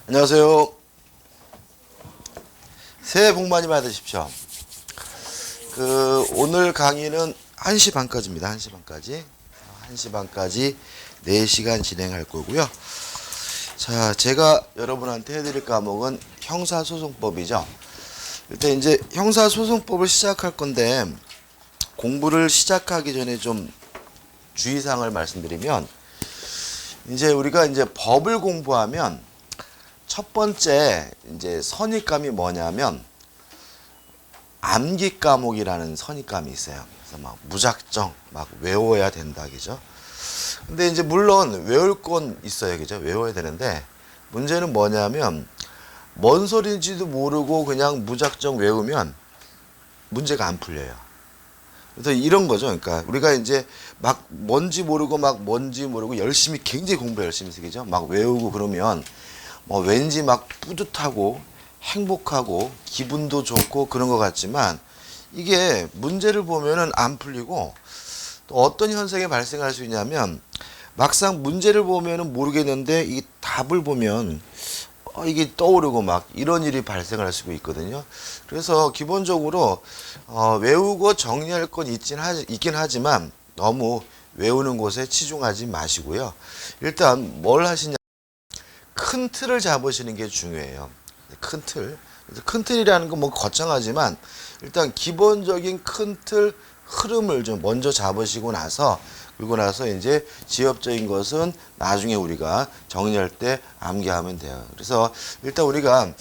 안녕하세요. 새해 복 많이 받으십시오. 오늘 강의는 1시 반까지입니다. 1시 반까지. 1시 반까지 4시간 진행할 거고요. 자, 제가 여러분한테 해드릴 과목은 형사소송법이죠. 일단 이제 형사소송법을 시작할 건데, 공부를 시작하기 전에 좀 주의사항을 말씀드리면, 이제 우리가 이제 법을 공부하면 첫 번째 이제 선입감이 뭐냐면 암기 과목이라는 선입감이 있어요. 그래서 막 무작정 막 외워야 된다, 그죠? 근데 이제 물론 외울 건 있어요, 그죠? 외워야 되는데 문제는 뭐냐면 뭔 소리인지도 모르고 그냥 무작정 외우면 문제가 안 풀려요. 그래서 이런 거죠. 그러니까 우리가 이제 막 뭔지 모르고 열심히 굉장히 공부 열심히 쓰기죠. 막 외우고 그러면 뭐 왠지 막 뿌듯하고 행복하고 기분도 좋고 그런 것 같지만 이게 문제를 보면은 안 풀리고 또 어떤 현상이 발생할 수 있냐면 막상 문제를 보면은 모르겠는데 이 답을 보면 이게 떠오르고 막 이런 일이 발생할 수 있거든요. 그래서 기본적으로 외우고 정리할 건 있긴 하지만 너무 외우는 곳에 치중하지 마시고요. 일단 뭘 하시냐, 큰 틀을 잡으시는 게 중요해요. 큰 틀. 큰 틀이라는 건 뭐 거창하지만 일단 기본적인 큰 틀 흐름을 좀 먼저 잡으시고 나서 그리고 나서 이제 지엽적인 것은 나중에 우리가 정리할 때 암기하면 돼요. 그래서 일단 우리가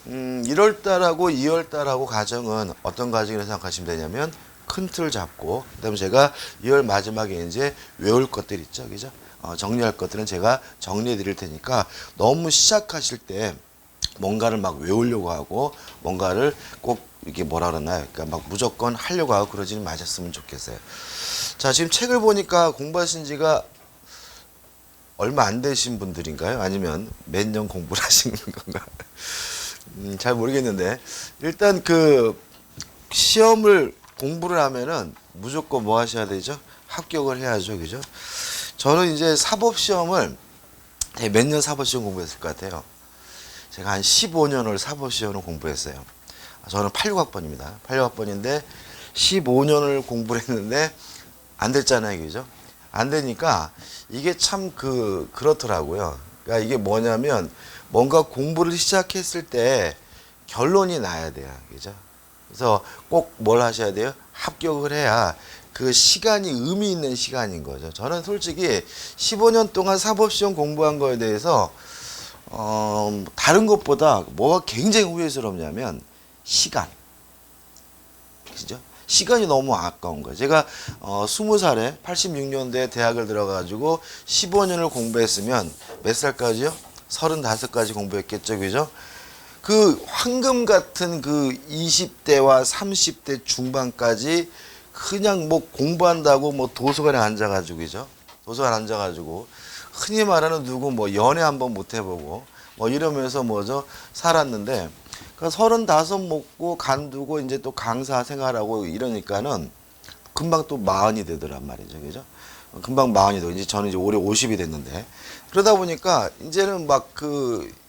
1월달하고 2월달하고 과정은 어떤 과정이라고 생각하시면 되냐면 큰 틀 잡고 그다음에 제가 2월 마지막에 이제 외울 것들 있죠, 그죠? 정리할 것들은 제가 정리해 드릴 테니까 너무 시작하실 때 뭔가를 막 외우려고 하고 뭔가를 꼭 이게 뭐라 그러나요? 그러니까 막 무조건 하려고 하고 그러지는 마셨으면 좋겠어요. 자, 지금 책을 보니까 공부하신 지가 얼마 안 되신 분들인가요? 아니면 몇 년 공부를 하시는 건가? 잘 모르겠는데 일단 시험을 공부를 하면은 무조건 뭐 하셔야 되죠? 합격을 해야죠, 그죠? 저는 이제 사법시험을 몇 년 사법시험 공부했을 것 같아요. 제가 한 15년을 사법시험을 공부했어요. 저는 86학번입니다. 86학번인데 15년을 공부를 했는데 안 됐잖아요, 그죠? 안 되니까 이게 참 그렇더라고요. 그러니까 이게 뭐냐면 뭔가 공부를 시작했을 때 결론이 나야 돼요, 그죠? 그래서 꼭 뭘 하셔야 돼요? 합격을 해야 그 시간이 의미 있는 시간인 거죠. 저는 솔직히 15년 동안 사법시험 공부한 거에 대해서 다른 것보다 뭐가 굉장히 후회스럽냐면 시간. 그죠? 시간이 너무 아까운 거예요. 제가 20살에 86년도에 대학을 들어가지고 15년을 공부했으면 몇 살까지요? 35까지 공부했겠죠, 그죠? 그 황금 같은 20대와 30대 중반까지 그냥 뭐 공부한다고 뭐 도서관에 앉아가지고, 그죠? 도서관 앉아가지고 흔히 말하는 누구 뭐 연애 한번 못 해보고 뭐 이러면서 뭐죠? 살았는데 그 35 먹고 간두고 이제 또 강사 생활하고 이러니까는 금방 또 40이 되더란 말이죠, 그죠? 금방 40이 되고 이제 저는 이제 올해 50이 됐는데 그러다 보니까 이제는 막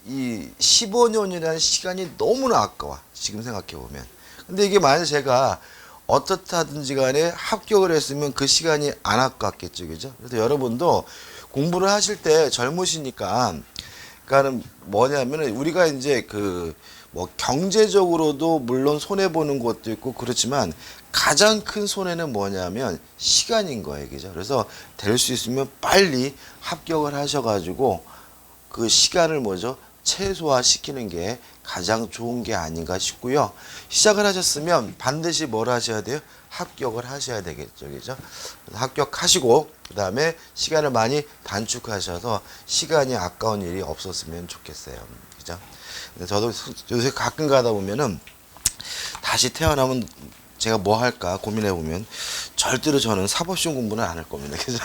이 15년이라는 시간이 너무나 아까워, 지금 생각해 보면. 근데 이게 만약 제가 어떻다든지 간에 합격을 했으면 그 시간이 안 아깝겠죠, 그죠? 그래서 여러분도 공부를 하실 때 젊으시니까, 그러니까는 뭐냐면은 우리가 이제 뭐 경제적으로도 물론 손해 보는 것도 있고 그렇지만 가장 큰 손해는 뭐냐면 시간인 거예요, 그죠? 그래서 될 수 있으면 빨리 합격을 하셔가지고 그 시간을 뭐죠? 최소화시키는 게 가장 좋은 게 아닌가 싶고요. 시작을 하셨으면 반드시 뭘 하셔야 돼요? 합격을 하셔야 되겠죠, 그죠? 합격하시고 그 다음에 시간을 많이 단축하셔서 시간이 아까운 일이 없었으면 좋겠어요, 그죠? 저도 요새 가끔 가다 보면은 다시 태어나면 제가 뭐 할까 고민해 보면 절대로 저는 사법시험 공부는 안 할 겁니다, 그죠?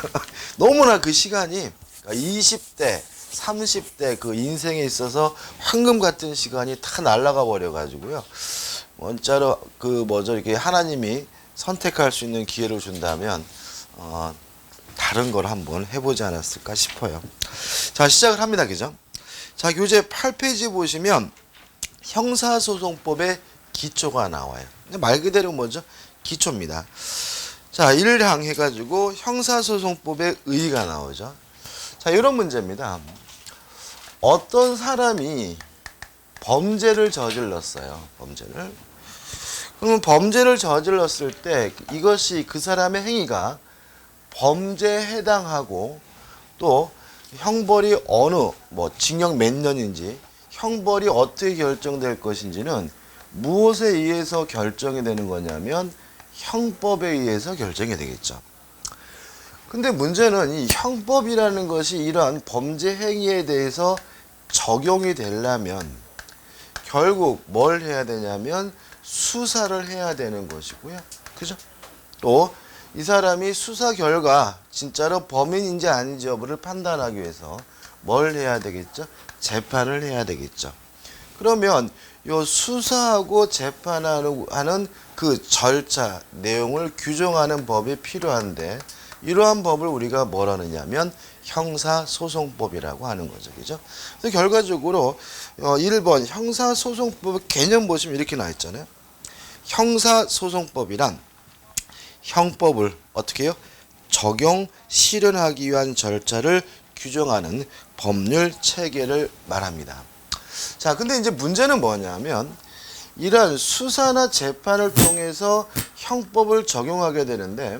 너무나 그 시간이 20대 30대 그 인생에 있어서 황금 같은 시간이 다 날아가 버려 가지고요. 원자로 이렇게 하나님이 선택할 수 있는 기회를 준다면 다른 걸 한번 해보지 않았을까 싶어요. 자, 시작을 합니다, 그죠? 자, 교재 8페이지 보시면 형사소송법의 기초가 나와요. 말 그대로 뭐죠? 기초입니다. 자, 1항 해가지고 형사소송법의 의의가 나오죠. 자, 이런 문제입니다. 어떤 사람이 범죄를 저질렀어요. 범죄를. 그러면 범죄를 저질렀을 때 이것이 그 사람의 행위가 범죄에 해당하고 또 형벌이 어느 징역 몇 년인지 형벌이 어떻게 결정될 것인지는 무엇에 의해서 결정이 되는 거냐면 형법에 의해서 결정이 되겠죠. 근데 문제는 이 형법이라는 것이 이러한 범죄 행위에 대해서 적용이 되려면 결국 뭘 해야 되냐면 수사를 해야 되는 것이고요. 그죠? 또 이 사람이 수사 결과 진짜로 범인인지 아닌지 여부를 판단하기 위해서 뭘 해야 되겠죠? 재판을 해야 되겠죠. 그러면 요 수사하고 재판하는 그 절차, 내용을 규정하는 법이 필요한데 이러한 법을 우리가 뭐라 하느냐면 형사소송법이라고 하는 거죠. 그죠? 그래서 결과적으로 1번 형사소송법 개념 보시면 이렇게 나와 있잖아요. 형사소송법이란 형법을 어떻게 해요? 적용, 실현하기 위한 절차를 규정하는 법률 체계를 말합니다. 자, 근데 이제 문제는 뭐냐면 이러한 수사나 재판을 통해서 형법을 적용하게 되는데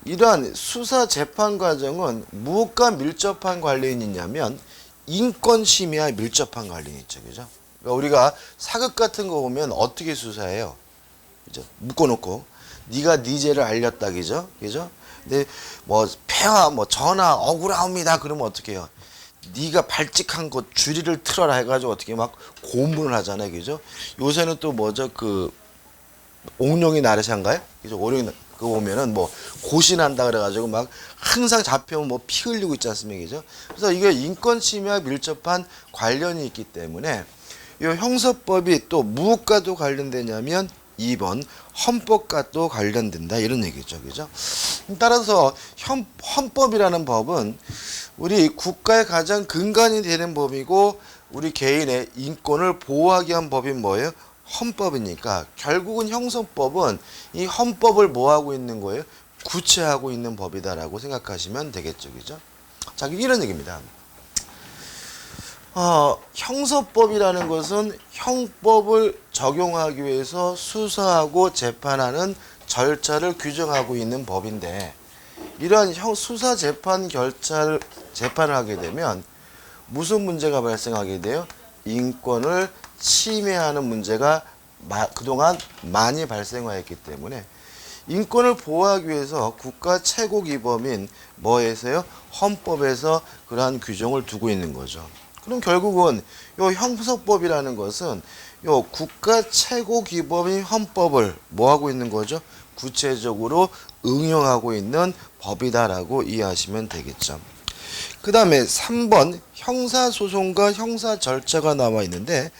이러한 수사 재판 과정은 무엇과 밀접한 관련이 있냐면 인권 침해와 밀접한 관련이 있죠. 그죠? 그러니까 우리가 사극 같은 거 보면 어떻게 수사해요? 그죠? 묶어놓고 네가 네 죄를 알렸다. 그죠? 그죠? 근데 폐하 전하 억울합니다. 그러면 어떻게 해요? 네가 발칙한 거 주리를 틀어라 해가지고 어떻게 막 고문을 하잖아요. 그죠? 요새는 또 옥룡이 나르샤인가요? 그죠? 옥룡이 그거 보면은 고신한다 그래가지고 막 항상 잡혀면 피 흘리고 있지 않습니까? 그죠? 그래서 이게 인권 침해와 밀접한 관련이 있기 때문에 이 형사법이 또 무엇과도 관련되냐면 2번 헌법과 또 관련된다 이런 얘기죠. 그죠? 따라서 헌법이라는 법은 우리 국가의 가장 근간이 되는 법이고 우리 개인의 인권을 보호하기 위한 법인 뭐예요? 헌법이니까 결국은 형사법은 이 헌법을 뭐하고 있는 거예요? 구체하고 있는 법이다라고 생각하시면 되겠죠. 그죠? 자, 이런 얘기입니다. 형사법이라는 것은 형법을 적용하기 위해서 수사하고 재판하는 절차를 규정하고 있는 법인데 이러한 수사 재판 재판을 하게 되면 무슨 문제가 발생하게 돼요? 인권을 침해하는 문제가 그동안 많이 발생하였기 때문에 인권을 보호하기 위해서 국가 최고 기범인 뭐에서요? 헌법에서 그러한 규정을 두고 있는 거죠. 그럼 결국은 요 형사법이라는 것은 요 국가 최고 기법인 헌법을 뭐하고 있는 거죠? 구체적으로 응용하고 있는 법이다라고 이해하시면 되겠죠. 그 다음에 3번 형사소송과 형사절차가 나와 있는데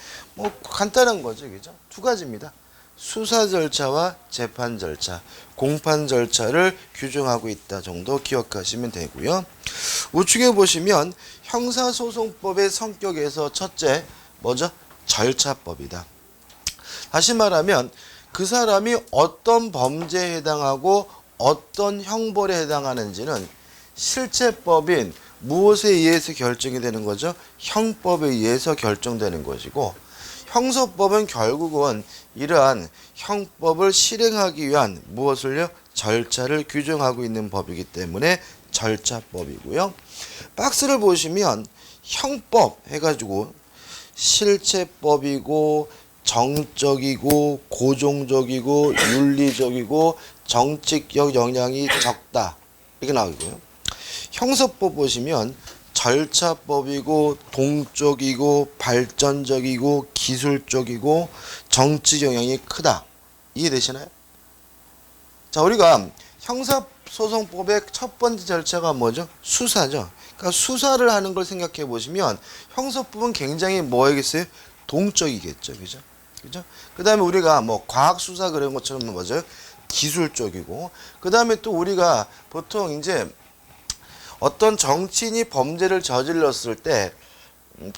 간단한 거죠. 그죠? 두 가지입니다. 수사 절차와 재판 절차, 공판 절차를 규정하고 있다 정도 기억하시면 되고요. 우측에 보시면 형사소송법의 성격에서 첫째 뭐죠? 절차법이다. 다시 말하면 그 사람이 어떤 범죄에 해당하고 어떤 형벌에 해당하는지는 실체법인 무엇에 의해서 결정이 되는 거죠? 형법에 의해서 결정되는 것이고 형사법은 결국은 이러한 형법을 실행하기 위한 무엇을요? 절차를 규정하고 있는 법이기 때문에 절차법이고요. 박스를 보시면 형법 해가지고 실체법이고 정적이고 고종적이고 윤리적이고 정치적 영향이 적다 이렇게 나오고요. 형사법 보시면 절차법이고 동적이고 발전적이고 기술적이고 정치 영향이 크다. 이해되시나요? 자, 우리가 형사소송법의 첫 번째 절차가 뭐죠? 수사죠. 그러니까 수사를 하는 걸 생각해 보시면 형사법은 굉장히 뭐겠어요? 동적이겠죠. 그죠? 그죠? 그 다음에 우리가 과학 수사 그런 것처럼 뭐죠? 기술적이고 그 다음에 또 우리가 보통 이제 어떤 정치인이 범죄를 저질렀을 때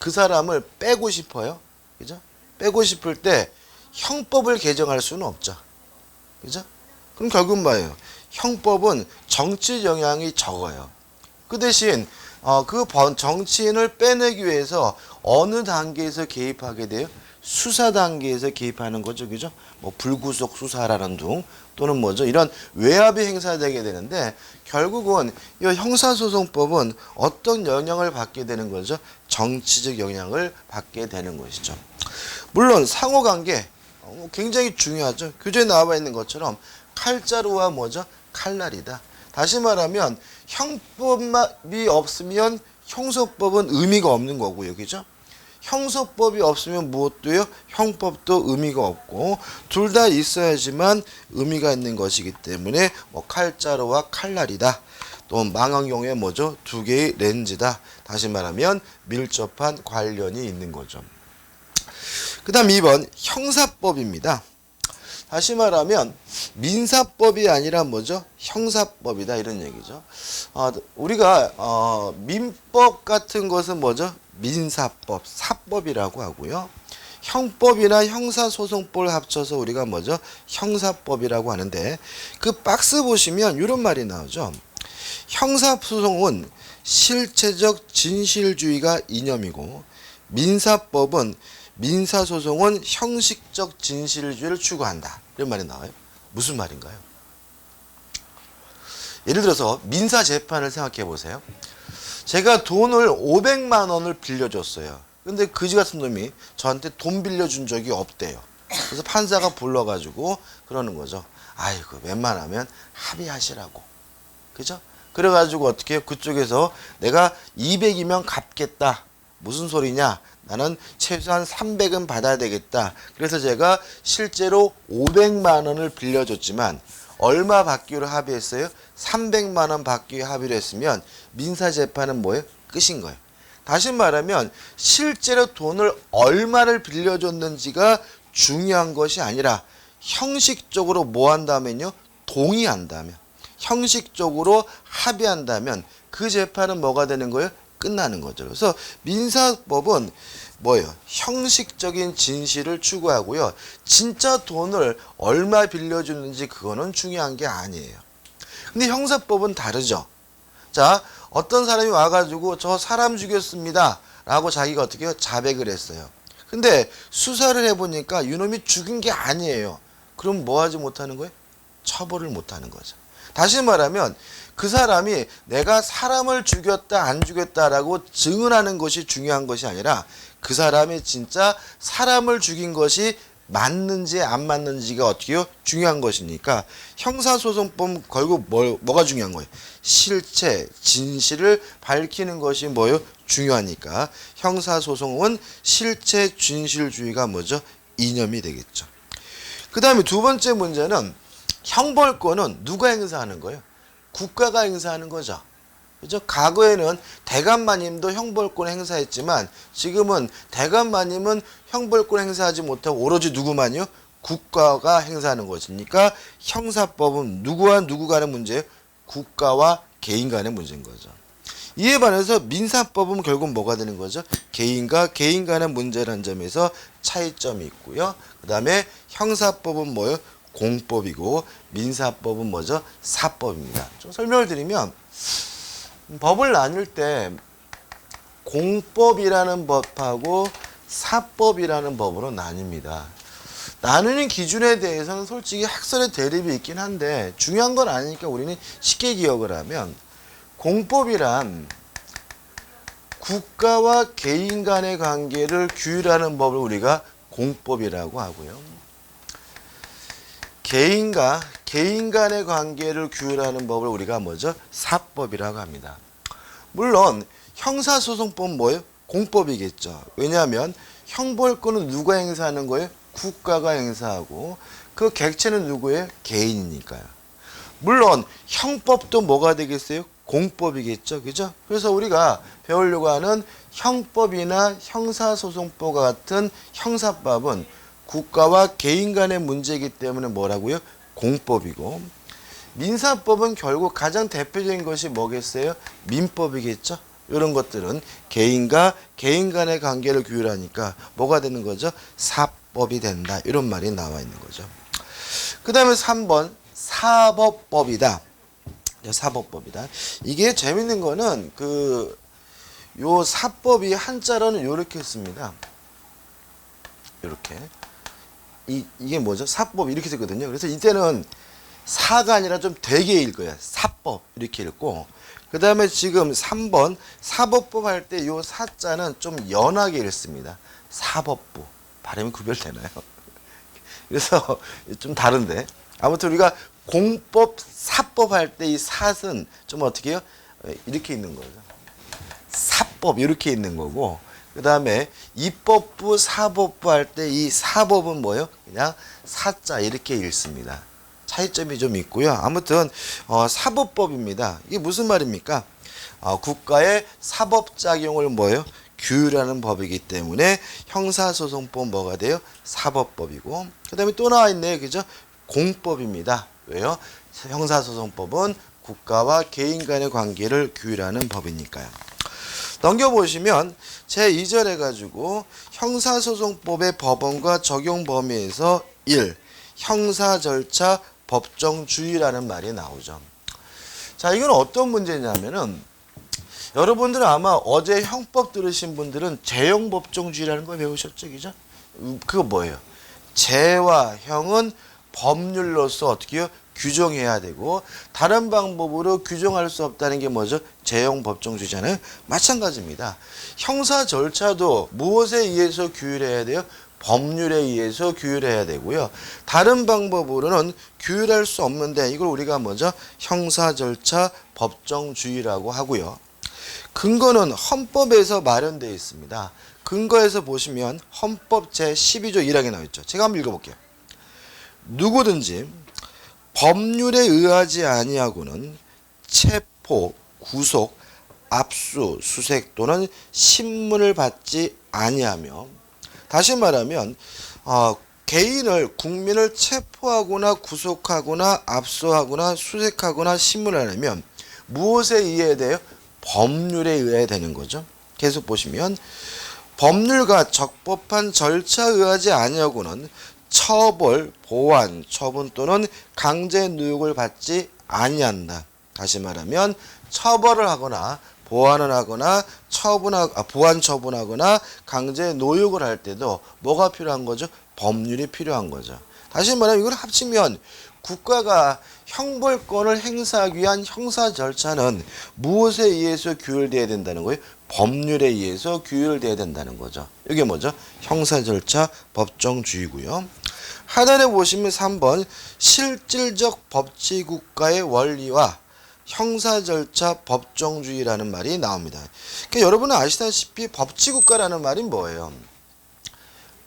그 사람을 빼고 싶어요. 그죠? 빼고 싶을 때 형법을 개정할 수는 없죠. 그죠? 그럼 결국 뭐예요? 형법은 정치 영향이 적어요. 그 대신 그 정치인을 빼내기 위해서 어느 단계에서 개입하게 돼요? 수사 단계에서 개입하는 거죠. 그죠? 뭐 불구속 수사라는 등 또는 뭐죠? 이런 외압이 행사되게 되는데 결국은 이 형사소송법은 어떤 영향을 받게 되는 거죠? 정치적 영향을 받게 되는 것이죠. 물론 상호관계 굉장히 중요하죠. 교재에 나와 있는 것처럼 칼자루와 뭐죠? 칼날이다. 다시 말하면 형법이 없으면 형사법은 의미가 없는 거고요. 그죠? 형사법이 없으면 무엇도요? 형법도 의미가 없고 둘 다 있어야지만 의미가 있는 것이기 때문에 뭐 칼자루와 칼날이다. 또 망원경에 뭐죠? 두 개의 렌즈다. 다시 말하면 밀접한 관련이 있는 거죠. 그 다음 2번 형사법입니다. 다시 말하면 민사법이 아니라 뭐죠? 형사법이다 이런 얘기죠. 우리가 민법 같은 것은 뭐죠? 민사법, 사법이라고 하고요. 형법이나 형사소송법을 합쳐서 우리가 뭐죠? 형사법이라고 하는데 그 박스 보시면 이런 말이 나오죠. 형사소송은 실체적 진실주의가 이념이고 민사법은 민사소송은 형식적 진실주의를 추구한다. 이런 말이 나와요. 무슨 말인가요? 예를 들어서 민사재판을 생각해 보세요. 제가 돈을 500만 원을 빌려줬어요. 근데 그지 같은 놈이 저한테 돈 빌려준 적이 없대요. 그래서 판사가 불러가지고 그러는 거죠. 아이고 웬만하면 합의하시라고. 그죠? 그래가지고 어떻게 해요? 그쪽에서 내가 200이면 갚겠다. 무슨 소리냐? 나는 최소한 300은 받아야 되겠다. 그래서 제가 실제로 500만 원을 빌려줬지만 얼마 받기로 합의했어요? 300만 원 받기로 합의를 했으면 민사재판은 뭐예요? 끝인 거예요. 다시 말하면 실제로 돈을 얼마를 빌려줬는지가 중요한 것이 아니라 형식적으로 뭐 한다면요? 동의한다면 형식적으로 합의한다면 그 재판은 뭐가 되는 거예요? 끝나는 거죠. 그래서 민사법은 뭐예요? 형식적인 진실을 추구하고요. 진짜 돈을 얼마 빌려주는지 그거는 중요한 게 아니에요. 근데 형사법은 다르죠. 자, 어떤 사람이 와가지고 저 사람 죽였습니다. 라고 자기가 어떻게 해요? 자백을 했어요. 근데 수사를 해보니까 이놈이 죽인 게 아니에요. 그럼 뭐 하지 못하는 거예요? 처벌을 못하는 거죠. 다시 말하면 그 사람이 내가 사람을 죽였다 안 죽였다라고 증언하는 것이 중요한 것이 아니라 그 사람이 진짜 사람을 죽인 것이 맞는지 안 맞는지가 어떻게 해요? 중요한 것이니까 형사소송법 결국 뭐가 중요한 거예요? 실체, 진실을 밝히는 것이 뭐예요? 중요하니까 형사소송은 실체, 진실주의가 뭐죠? 이념이 되겠죠. 그 다음에 두 번째 문제는 형벌권은 누가 행사하는 거예요? 국가가 행사하는 거죠. 그죠? 과거에는 대감마님도 형벌권 행사했지만 지금은 대감마님은 형벌권 행사하지 못하고 오로지 누구만요? 국가가 행사하는 것이니까 형사법은 누구와 누구 간의 문제예요? 국가와 개인 간의 문제인 거죠. 이에 반해서 민사법은 결국 뭐가 되는 거죠? 개인과 개인 간의 문제라는 점에서 차이점이 있고요. 그 다음에 형사법은 뭐예요? 공법이고 민사법은 뭐죠? 사법입니다. 좀 설명을 드리면 법을 나눌 때 공법이라는 법하고 사법이라는 법으로 나뉩니다. 나누는 기준에 대해서는 솔직히 학설의 대립이 있긴 한데 중요한 건 아니니까 우리는 쉽게 기억을 하면 공법이란 국가와 개인 간의 관계를 규율하는 법을 우리가 공법이라고 하고요. 개인과 개인 간의 관계를 규율하는 법을 우리가 뭐죠? 사법이라고 합니다. 물론 형사소송법은 뭐예요? 공법이겠죠. 왜냐하면 형벌권은 누가 행사하는 거예요? 국가가 행사하고 그 객체는 누구예요? 개인이니까요. 물론 형법도 뭐가 되겠어요? 공법이겠죠. 그죠? 그래서 우리가 배우려고 하는 형법이나 형사소송법 같은 형사법은 국가와 개인 간의 문제이기 때문에 뭐라고요? 공법이고 민사법은 결국 가장 대표적인 것이 뭐겠어요? 민법이겠죠. 이런 것들은 개인과 개인 간의 관계를 규율하니까 뭐가 되는 거죠? 사법이 된다. 이런 말이 나와 있는 거죠. 그 다음에 3번 사법법이다. 사법법이다. 이게 재밌는 거는 요 사법이 한자로는 요렇게 씁니다. 요렇게. 이게 뭐죠? 사법 이렇게 쓰거든요. 그래서 이때는 사가 아니라 좀 되게 읽어요. 사법 이렇게 읽고 그 다음에 지금 3번 사법법 할 때 요 사자는 좀 연하게 읽습니다. 사법부. 발음이 구별되나요? 그래서 좀 다른데 아무튼 우리가 공법 사법 할 때 이 사는 좀 어떻게 해요? 이렇게 있는 거죠. 사법 이렇게 있는 거고 그 다음에 입법부 사법부 할 때 이 사법은 뭐예요? 그냥 사자 이렇게 읽습니다. 차이점이 좀 있고요. 아무튼 사법법입니다. 이게 무슨 말입니까? 국가의 사법작용을 뭐예요? 규율하는 법이기 때문에 형사소송법 뭐가 돼요? 사법법이고 그 다음에 또 나와 있네요. 그죠? 공법입니다. 왜요? 형사소송법은 국가와 개인 간의 관계를 규율하는 법이니까요. 넘겨보시면 제2절 해가지고 형사소송법의 법원과 적용 범위에서 1. 형사절차 법정주의라는 말이 나오죠. 자, 이건 어떤 문제냐면은 여러분들은 아마 어제 형법 들으신 분들은 재형법정주의라는 걸 배우셨죠, 그죠? 그거 뭐예요? 재와 형은 법률로서 어떻게 해요? 규정해야 되고 다른 방법으로 규정할 수 없다는 게 뭐죠? 재형법정주의잖아요. 마찬가지입니다. 형사 절차도 무엇에 의해서 규율해야 돼요? 법률에 의해서 규율해야 되고요. 다른 방법으로는 규율할 수 없는데 이걸 우리가 뭐죠? 형사 절차 법정주의라고 하고요. 근거는 헌법에서 마련되어 있습니다. 근거에서 보시면 헌법 제12조 1항에 나와 있죠. 제가 한번 읽어볼게요. 누구든지 법률에 의하지 아니하고는 체포, 구속, 압수, 수색 또는 신문을 받지 아니하며 다시 말하면 개인을 국민을 체포하거나 구속하거나 압수하거나 수색하거나 신문하려면 무엇에 의해야 돼요? 법률에 의해야 되는 거죠. 계속 보시면 법률과 적법한 절차에 의하지 아니하고는 처벌, 보완, 처분 또는 강제 노역을 받지 아니한다. 다시 말하면 처벌을 하거나 보완을 하거나 보완 처분하거나 강제 노역을 할 때도 뭐가 필요한 거죠? 법률이 필요한 거죠. 다시 말하면 이걸 합치면 국가가 형벌권을 행사하기 위한 형사 절차는 무엇에 의해서 규율되어야 된다는 거예요? 법률에 의해서 규율되어야 된다는 거죠. 이게 뭐죠? 형사 절차 법정주의고요. 하단에 보시면 3번 실질적 법치 국가의 원리와 형사 절차 법정주의라는 말이 나옵니다. 그러니까 여러분은 아시다시피 법치 국가라는 말이 뭐예요?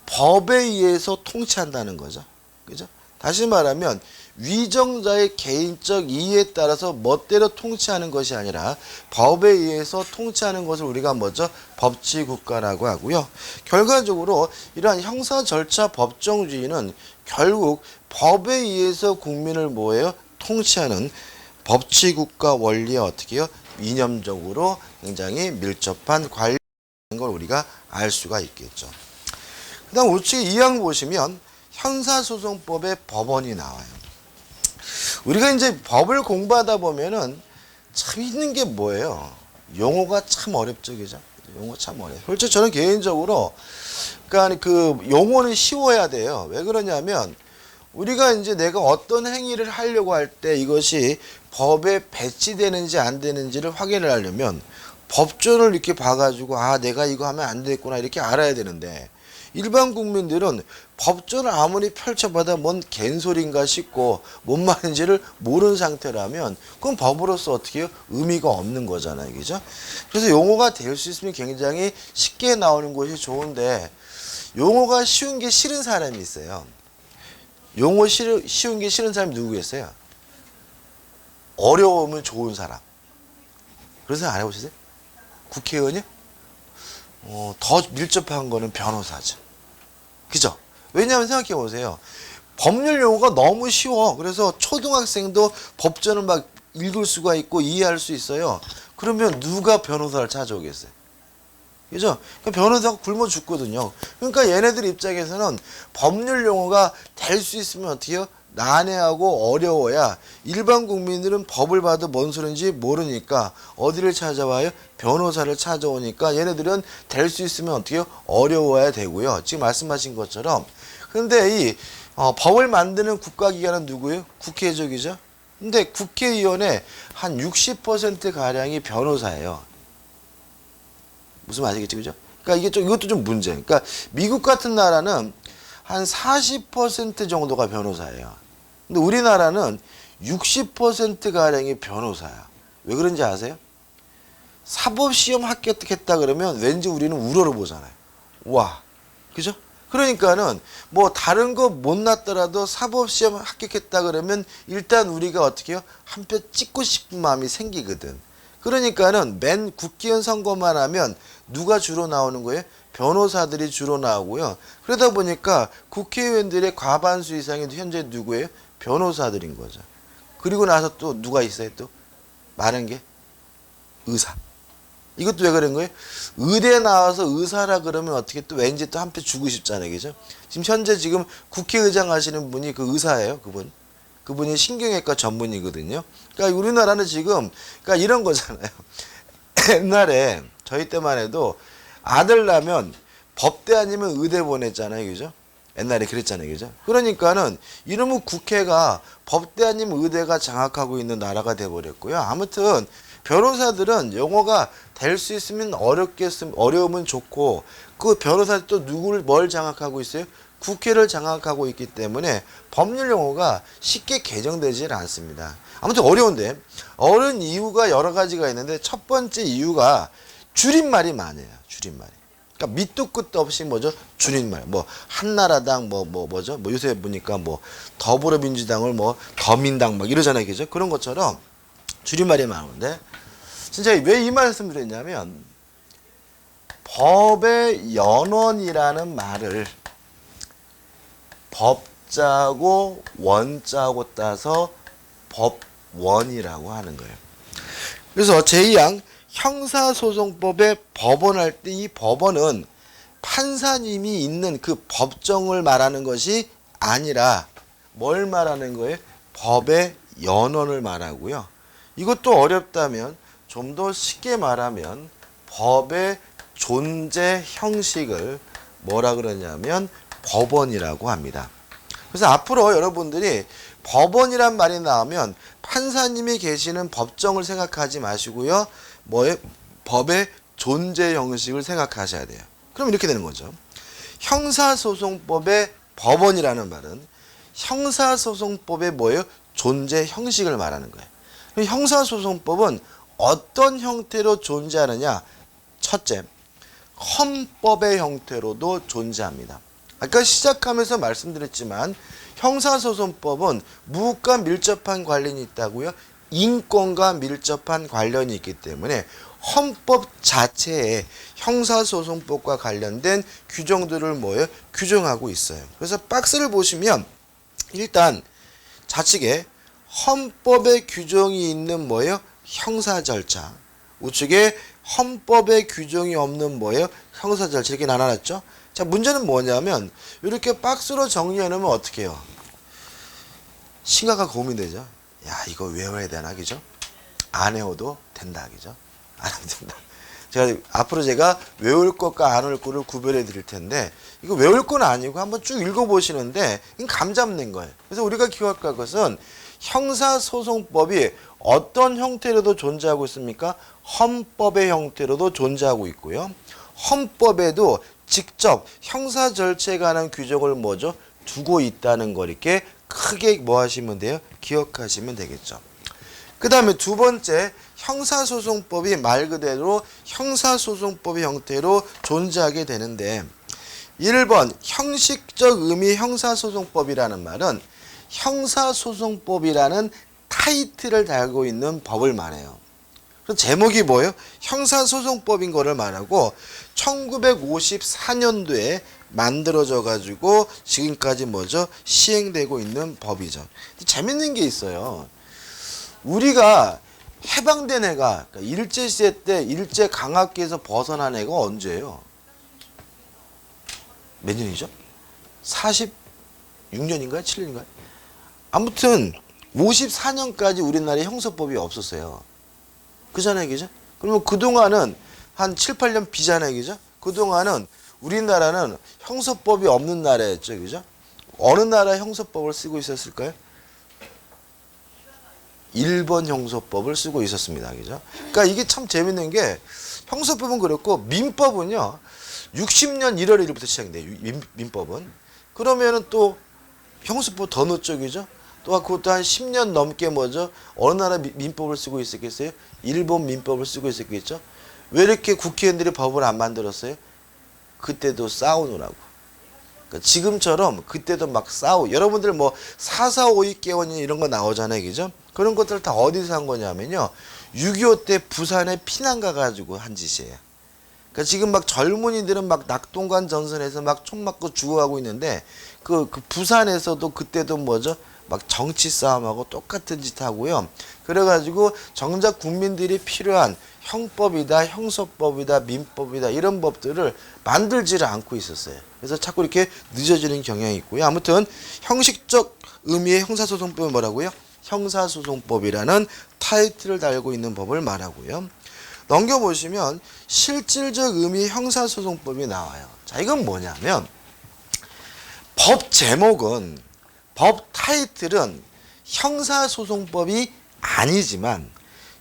법에 의해서 통치한다는 거죠. 그죠? 다시 말하면 위정자의 개인적 이의에 따라서 멋대로 통치하는 것이 아니라 법에 의해서 통치하는 것을 우리가 뭐죠? 법치 국가라고 하고요. 결과적으로 이러한 형사 절차 법정주의는 결국 법에 의해서 국민을 뭐예요? 통치하는 법치 국가 원리에 어떻게 해요? 이념적으로 굉장히 밀접한 관련된 걸 우리가 알 수가 있겠죠. 그 다음 우측에 2항 보시면 형사소송법의 법원이 나와요. 우리가 이제 법을 공부하다 보면은 참 있는 게 뭐예요? 용어가 참 어렵죠, 그죠? 용어 참 어려워요. 솔직히 저는 개인적으로, 그러니까 그 용어는 쉬워야 돼요. 왜 그러냐면, 우리가 이제 내가 어떤 행위를 하려고 할 때 이것이 법에 배치되는지 안 되는지를 확인을 하려면 법조를 이렇게 봐가지고, 아, 내가 이거 하면 안 되겠구나, 이렇게 알아야 되는데, 일반 국민들은 법조를 아무리 펼쳐봐도 뭔 갠소리인가 싶고 뭔 말인지를 모르는 상태라면 그건 법으로서 어떻게 해요? 의미가 없는 거잖아요. 그죠? 그래서 용어가 될 수 있으면 굉장히 쉽게 나오는 것이 좋은데 용어가 쉬운 게 싫은 사람이 있어요. 용어 쉬운 게 싫은 사람이 누구겠어요? 어려우면 좋은 사람. 그런 생각 안 해보셨어요? 국회의원이요? 더 밀접한 거는 변호사죠. 그죠? 왜냐하면 생각해 보세요. 법률 용어가 너무 쉬워. 그래서 초등학생도 법전을 막 읽을 수가 있고 이해할 수 있어요. 그러면 누가 변호사를 찾아오겠어요? 그죠? 그러니까 변호사가 굶어 죽거든요. 그러니까 얘네들 입장에서는 법률 용어가 될 수 있으면 어떻게 해요? 난해하고 어려워야 일반 국민들은 법을 봐도 뭔 소린지 모르니까 어디를 찾아와요? 변호사를 찾아오니까 얘네들은 될 수 있으면 어떻게 해요? 어려워야 되고요. 지금 말씀하신 것처럼. 근데 이 법을 만드는 국가기관은 누구예요? 국회적이죠. 근데 국회의원의 한 60% 가량이 변호사예요. 무슨 말이겠지, 그죠? 그러니까 이것도 좀 문제예요. 그러니까 미국 같은 나라는 한 40% 정도가 변호사예요. 근데 우리나라는 60% 가량이 변호사야. 왜 그런지 아세요? 사법시험 합격했다 그러면 왠지 우리는 우러러 보잖아요. 와, 그죠? 그러니까는 뭐 다른 거 못 났더라도 사법시험 합격했다 그러면 일단 우리가 어떻게 해요? 한 표 찍고 싶은 마음이 생기거든. 그러니까는 맨 국회의원 선거만 하면 누가 주로 나오는 거예요? 변호사들이 주로 나오고요. 그러다 보니까 국회의원들의 과반수 이상이 현재 누구예요? 변호사들인 거죠. 그리고 나서 또 누가 있어요? 또 많은 게 의사. 이것도 왜 그런 거예요? 의대 나와서 의사라 그러면 어떻게 또 왠지 또 한 표 주고 싶잖아요. 그죠? 지금 국회의장 하시는 분이 그 의사예요. 그분이 신경외과 전문이거든요. 그러니까 우리나라는 지금 그러니까 이런 거잖아요. 옛날에 저희 때만 해도 아들 나면 법대 아니면 의대 보냈잖아요. 그죠? 옛날에 그랬잖아요. 그죠? 그러니까는 이놈의 국회가 법대 아니면 의대가 장악하고 있는 나라가 돼버렸고요. 아무튼 변호사들은 용어가 될 수 있으면 어려우면 좋고 그 변호사 또 뭘 장악하고 있어요? 국회를 장악하고 있기 때문에 법률 용어가 쉽게 개정되질 않습니다. 아무튼 어려운데 어려운 이유가 여러 가지가 있는데 첫 번째 이유가 줄임말이 많아요. 줄임말이. 그러니까 밑도 끝도 없이 뭐죠? 줄임말. 뭐 한나라당 뭐죠? 뭐 요새 보니까 뭐 더불어민주당을 뭐 더민당 막 이러잖아요. 그죠? 그런 것처럼 줄임말이 많은데 진짜 왜 이 말씀을 드렸냐면 법의 연원이라는 말을 법자고 원자고 따서 법원이라고 하는 거예요. 그래서 제2항 형사소송법의 법원 할 때 이 법원은 판사님이 있는 그 법정을 말하는 것이 아니라 뭘 말하는 거예요? 법의 연원을 말하고요. 이것도 어렵다면 좀 더 쉽게 말하면 법의 존재 형식을 뭐라 그러냐면 법원이라고 합니다. 그래서 앞으로 여러분들이 법원이란 말이 나오면 판사님이 계시는 법정을 생각하지 마시고요. 법의 존재 형식을 생각하셔야 돼요. 그럼 이렇게 되는 거죠. 형사소송법의 법원이라는 말은 형사소송법의 존재 형식을 말하는 거예요. 형사소송법은 어떤 형태로 존재하느냐? 첫째, 헌법의 형태로도 존재합니다. 아까 시작하면서 말씀드렸지만 형사소송법은 무엇과 밀접한 관련이 있다고요? 인권과 밀접한 관련이 있기 때문에 헌법 자체에 형사소송법과 관련된 규정들을 규정하고 있어요. 그래서 박스를 보시면 일단 좌측에 헌법의 규정이 있는 형사 절차. 우측에 헌법의 규정이 없는 형사 절차 이렇게 나눠놨죠. 자, 문제는 뭐냐면 이렇게 박스로 정리해 놓으면 어떻게 해요? 심각한 고민이 되죠. 야, 이거 외워야 되나, 그죠? 안 외워도 된다, 그죠? 안 하면 된다. 앞으로 제가 외울 것과 안 외울 거를 구별해 드릴 텐데 이거 외울 건 아니고 한번 쭉 읽어보시는데 이건 감 잡는 거예요. 그래서 우리가 기억할 것은 형사소송법이 어떤 형태로도 존재하고 있습니까? 헌법의 형태로도 존재하고 있고요. 헌법에도 직접 형사 절차에 관한 규정을 두고 있다는 거 이렇게 크게 하시면 돼요? 기억하시면 되겠죠. 그 다음에 두 번째, 형사소송법이 말 그대로 형사소송법의 형태로 존재하게 되는데 1번 형식적 의미 형사소송법이라는 말은 형사소송법이라는 타이틀을 달고 있는 법을 말해요. 제목이 뭐예요? 형사소송법인 거를 말하고 1954년도에 만들어져 가지고 지금까지 시행되고 있는 법이죠. 재밌는 게 있어요. 우리가 해방된 애가 그러니까 일제시대 때 일제 강압기에서 벗어난 애가 언제예요? 몇 년이죠? 46년인가요? 7년인가요? 아무튼 54년까지 우리나라에 형사법이 없었어요. 그잖아요, 그죠? 그러면 그동안은 한 7, 8년 비잖아요, 그죠? 그동안은 우리나라는 형사법이 없는 나라였죠, 그죠? 어느 나라 형사법을 쓰고 있었을까요? 일본 형사법을 쓰고 있었습니다, 그죠? 그러니까 이게 참 재밌는 게 형사법은 그렇고 민법은요 60년 1월 1일부터 시작돼요. 민법은 그러면은 또 형사법 더 늦죠, 그죠? 또 그것도 한 10년 넘게 뭐죠? 어느 나라 민법을 쓰고 있었겠어요? 일본 민법을 쓰고 있었겠죠? 왜 이렇게 국회의원들이 법을 안 만들었어요? 그때도 싸우느라고. 그러니까 지금처럼 그때도 막 여러분들 뭐 4.4.5.2 개헌 이런 거 나오잖아요, 그죠? 그런 것들 다 어디서 한 거냐면요 6.25 때 부산에 피난 가가지고 한 짓이에요. 그러니까 지금 막 젊은이들은 막 낙동강 전선에서 막 총 맞고 죽어가고 있는데 그 부산에서도 그때도 뭐죠? 막 정치 싸움하고 똑같은 짓 하고요. 그래가지고 정작 국민들이 필요한 형법이다, 형사법이다, 민법이다 이런 법들을 만들지를 않고 있었어요. 그래서 자꾸 이렇게 늦어지는 경향이 있고요. 아무튼 형식적 의미의 형사소송법은 뭐라고요? 형사소송법이라는 타이틀을 달고 있는 법을 말하고요. 넘겨보시면 실질적 의미의 형사소송법이 나와요. 자, 이건 뭐냐면 법 제목은 법 타이틀은 형사소송법이 아니지만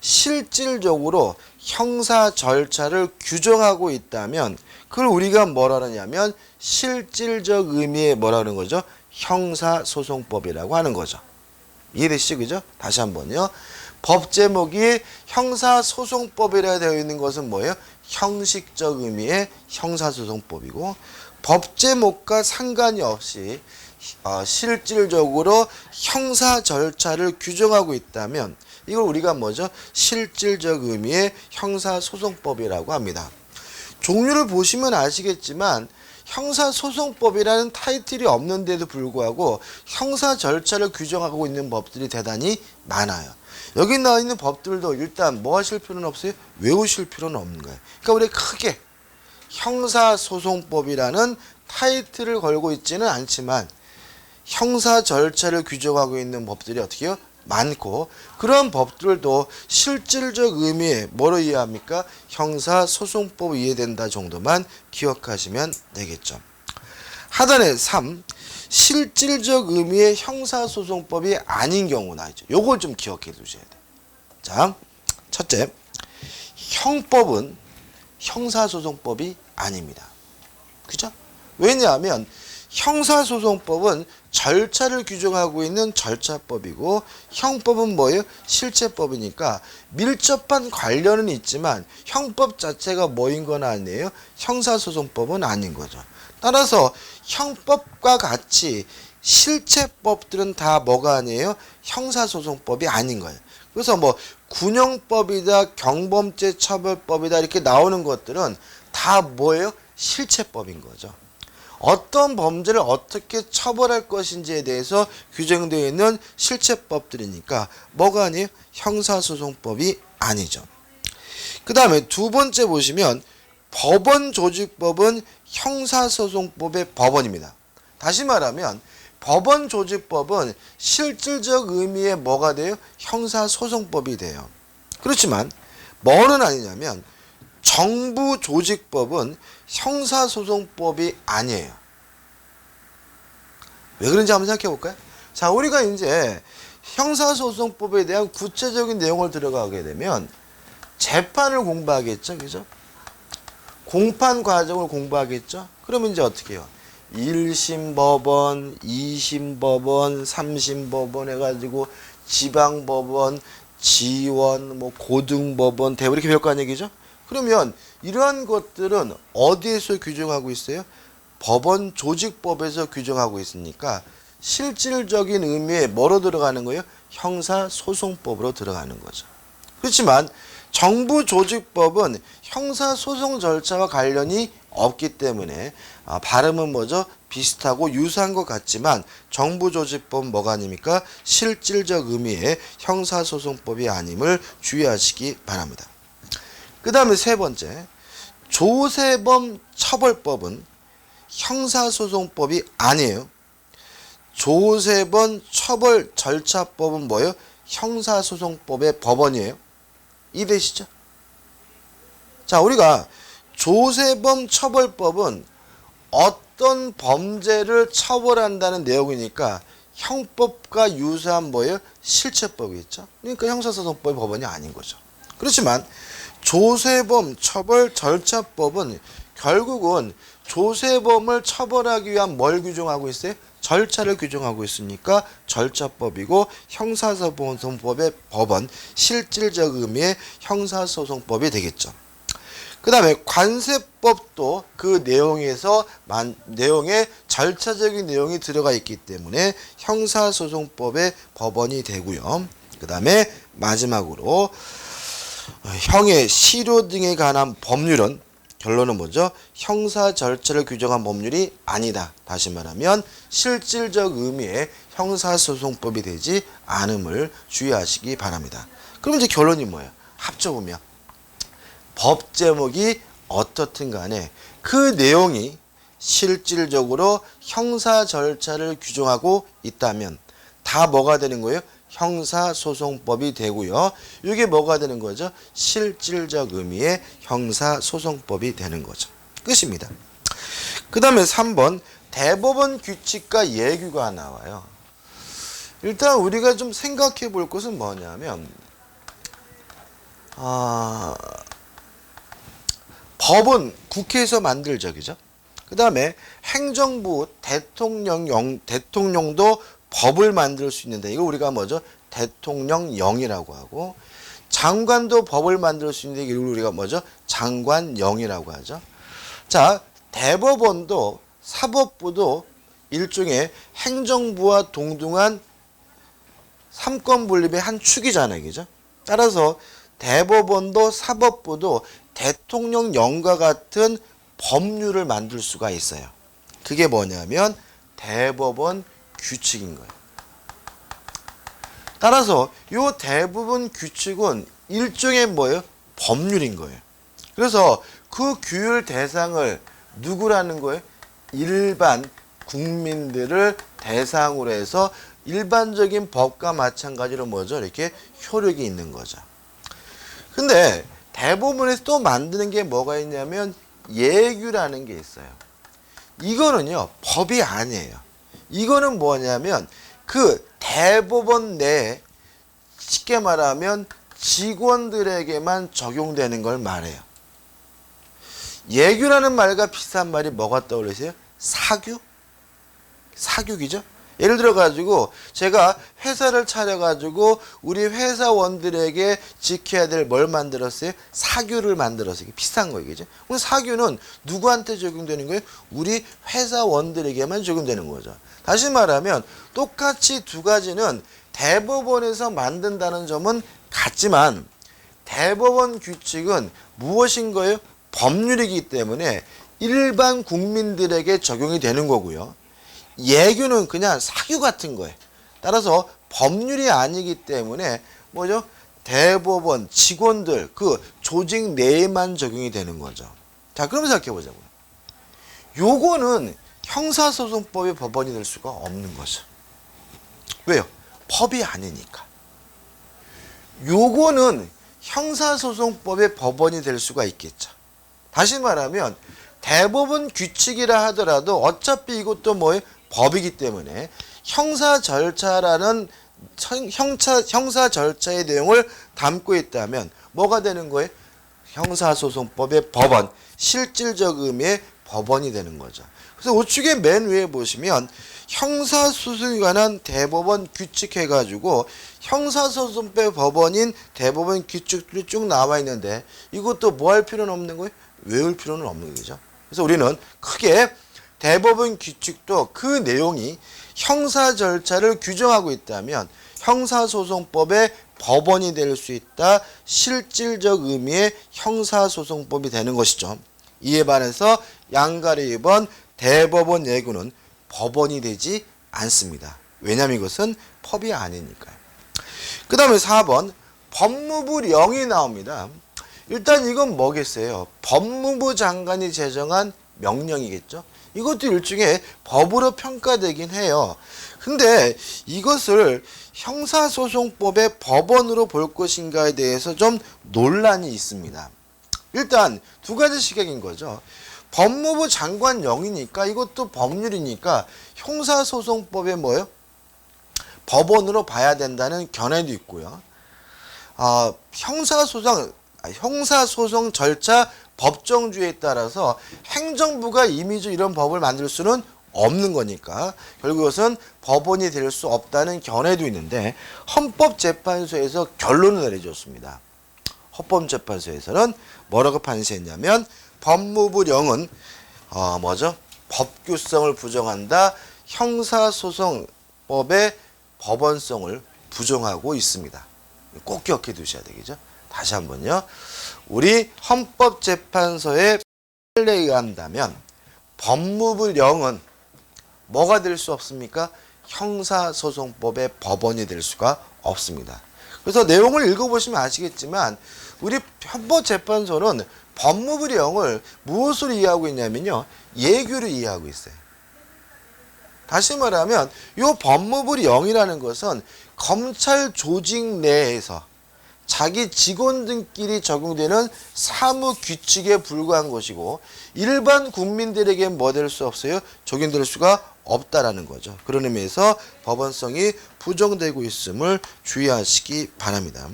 실질적으로 형사 절차를 규정하고 있다면 그걸 우리가 뭐라 하냐면 실질적 의미의 뭐라는 거죠? 형사소송법이라고 하는 거죠. 이해되시죠? 그죠? 다시 한번요. 법 제목이 형사소송법이라 되어 있는 것은 뭐예요? 형식적 의미의 형사소송법이고 법 제목과 상관이 없이 실질적으로 형사 절차를 규정하고 있다면 이걸 우리가 뭐죠? 실질적 의미의 형사소송법이라고 합니다. 종류를 보시면 아시겠지만 형사소송법이라는 타이틀이 없는데도 불구하고 형사 절차를 규정하고 있는 법들이 대단히 많아요. 여기 나와 있는 법들도 일단 뭐 하실 필요는 없어요? 외우실 필요는 없는 거예요. 그러니까 우리 크게 형사소송법이라는 타이틀을 걸고 있지는 않지만 형사 절차를 규정하고 있는 법들이 어떻게 해요? 많고 그런 법들도 실질적 의미에 뭐로 이해합니까? 형사소송법 이해된다 정도만 기억하시면 되겠죠. 하단에 3. 실질적 의미의 형사소송법이 아닌 경우나 있죠. 요걸 좀 기억해 두셔야 돼요. 자, 첫째, 형법은 형사소송법이 아닙니다. 그죠? 왜냐하면 형사소송법은 절차를 규정하고 있는 절차법이고 형법은 뭐예요? 실체법이니까 밀접한 관련은 있지만 형법 자체가 뭐인 건 아니에요? 형사소송법은 아닌 거죠. 따라서 형법과 같이 실체법들은 다 뭐가 아니에요? 형사소송법이 아닌 거예요. 그래서 뭐 군형법이다, 경범죄처벌법이다 이렇게 나오는 것들은 다 뭐예요? 실체법인 거죠. 어떤 범죄를 어떻게 처벌할 것인지에 대해서 규정되어 있는 실체법들이니까 뭐가 아니에요? 형사소송법이 아니죠. 그 다음에 두 번째 보시면 법원조직법은 형사소송법의 법원입니다. 다시 말하면 법원조직법은 실질적 의미의 뭐가 돼요? 형사소송법이 돼요. 그렇지만 뭐는 아니냐면 정부조직법은 형사소송법이 아니에요. 왜 그런지 한번 생각해 볼까요? 자, 우리가 이제 형사소송법에 대한 구체적인 내용을 들어가게 되면 재판을 공부하겠죠, 그죠? 공판 과정을 공부하겠죠? 그러면 이제 어떻게 해요? 1심 법원, 2심 법원, 3심 법원 해가지고 지방법원, 지원, 뭐 고등법원, 대법 이렇게 배울 거 아니에요, 그죠? 그러면 이러한 것들은 어디에서 규정하고 있어요? 법원 조직법에서 규정하고 있으니까 실질적인 의미에 뭐로 들어가는 거예요? 형사소송법으로 들어가는 거죠. 그렇지만 정부조직법은 형사소송 절차와 관련이 없기 때문에 발음은 뭐죠? 비슷하고 유사한 것 같지만 정부조직법 뭐가 아닙니까? 실질적 의미의 형사소송법이 아님을 주의하시기 바랍니다. 그 다음에 세 번째, 조세범 처벌법은 형사소송법이 아니에요. 조세범 처벌 절차법은 뭐예요? 형사소송법의 법원이에요. 이해되시죠? 자, 우리가 조세범 처벌법은 어떤 범죄를 처벌한다는 내용이니까 형법과 유사한 뭐예요? 실체법이겠죠. 그러니까 형사소송법의 법원이 아닌 거죠. 그렇지만 조세범 처벌 절차법은 결국은 조세범을 처벌하기 위한 뭘 규정하고 있어요? 절차를 규정하고 있으니까 절차법이고 형사소송법의 법원, 실질적 의미의 형사소송법이 되겠죠. 그 다음에 관세법도 그 내용에 절차적인 내용이 들어가 있기 때문에 형사소송법의 법원이 되고요. 그 다음에 마지막으로 형의 실효 등에 관한 법률은 결론은 뭐죠? 형사 절차를 규정한 법률이 아니다. 다시 말하면 실질적 의미의 형사소송법이 되지 않음을 주의하시기 바랍니다. 그럼 이제 결론이 뭐예요? 합쳐보면 법 제목이 어떻든 간에 그 내용이 실질적으로 형사 절차를 규정하고 있다면 다 뭐가 되는 거예요? 형사소송법이 되고요. 이게 뭐가 되는 거죠? 실질적 의미의 형사소송법이 되는 거죠. 끝입니다. 그 다음에 3번 대법원 규칙과 예규가 나와요. 일단 우리가 좀 생각해 볼 것은 뭐냐면 법은 국회에서 만들죠. 그죠? 그 다음에 행정부, 대통령도 법을 만들 수 있는데 이거 우리가 뭐죠? 대통령령이라고 하고 장관도 법을 만들 수 있는데 이걸 우리가 뭐죠? 장관령이라고 하죠. 자, 대법원도 사법부도 일종의 행정부와 동등한 삼권 분립의 한 축이잖아요. 그죠? 따라서 대법원도 사법부도 대통령령과 같은 법률을 만들 수가 있어요. 그게 뭐냐면 대법원 규칙인 거예요. 따라서 이 대부분 규칙은 일종의 뭐예요? 법률인 거예요. 그래서 그 규율 대상을 누구라는 거예요? 일반 국민들을 대상으로 해서 일반적인 법과 마찬가지로 뭐죠? 이렇게 효력이 있는 거죠. 근데 대법원에서 또 만드는 게 뭐가 있냐면 예규라는 게 있어요. 이거는요, 법이 아니에요. 이거는 뭐냐면 그 대법원 내에 쉽게 말하면 직원들에게만 적용되는 걸 말해요. 예규라는 말과 비슷한 말이 뭐가 떠오르세요? 사규? 사규기죠? 예를 들어 가지고 제가 회사를 차려 가지고 우리 회사원들에게 지켜야 될 뭘 만들었어요? 사규를 만들었어요. 비슷한 거예요. 그죠? 그럼 사규는 누구한테 적용되는 거예요? 우리 회사원들에게만 적용되는 거죠. 다시 말하면 똑같이 두 가지는 대법원에서 만든다는 점은 같지만 대법원 규칙은 무엇인 거예요? 법률이기 때문에 일반 국민들에게 적용이 되는 거고요. 예규는 그냥 사규 같은 거예요. 따라서 법률이 아니기 때문에 뭐죠? 대법원 직원들 그 조직 내에만 적용이 되는 거죠. 자, 그럼 생각해 보자고요. 요거는 형사소송법의 법원이 될 수가 없는 거죠. 왜요? 법이 아니니까. 요거는 형사소송법의 법원이 될 수가 있겠죠. 다시 말하면 대법원 규칙이라 하더라도 어차피 이것도 뭐예요? 법이기 때문에 형사 절차라는 형사 절차의 내용을 담고 있다면 뭐가 되는 거예요? 형사소송법의 법원, 실질적 의미의 법원이 되는 거죠. 그래서 우측에 맨 위에 보시면 형사소송에 관한 대법원 규칙 해가지고 형사소송법 법원인 대법원 규칙들이 쭉 나와 있는데 이것도 뭐 할 필요는 없는 거예요? 외울 필요는 없는 거죠. 그래서 우리는 크게 대법원 규칙도 그 내용이 형사 절차를 규정하고 있다면 형사소송법의 법원이 될 수 있다. 실질적 의미의 형사소송법이 되는 것이죠. 이에 반해서 양가리 2번 대법원 예구는 법원이 되지 않습니다. 왜냐하면 이것은 법이 아니니까요. 그 다음에 4번 법무부령이 나옵니다. 일단 이건 뭐겠어요? 법무부 장관이 제정한 명령이겠죠. 이것도 일종의 법으로 평가되긴 해요. 근데 이것을 형사소송법의 법원으로 볼 것인가에 대해서 좀 논란이 있습니다. 일단 두 가지 시각인 거죠. 법무부 장관령이니까 이것도 법률이니까 형사소송법에 뭐예요? 법원으로 봐야 된다는 견해도 있고요. 형사소송 절차 법정주의에 따라서 행정부가 임의적으로 이런 법을 만들 수는 없는 거니까 결국 이것은 법원이 될 수 없다는 견해도 있는데 헌법재판소에서 결론을 내려줬습니다. 헌법재판소에서는 뭐라고 판시했냐면 법무부령은 법규성을 부정한다. 형사소송법의 법원성을 부정하고 있습니다. 꼭 기억해 두셔야 되겠죠. 다시 한번요. 우리 헌법재판소의 판례에 의한다면 법무부령은 뭐가 될 수 없습니까? 형사소송법의 법원이 될 수가 없습니다. 그래서 내용을 읽어보시면 아시겠지만 우리 헌법재판소는 법무부령을 무엇으로 이해하고 있냐면요. 예규를 이해하고 있어요. 다시 말하면 이 법무부령이라는 것은 검찰 조직 내에서 자기 직원들끼리 적용되는 사무 규칙에 불과한 것이고 일반 국민들에게 뭐 될 수 없어요? 적용될 수가 없다라는 거죠. 그런 의미에서 법원성이 부정되고 있음을 주의하시기 바랍니다.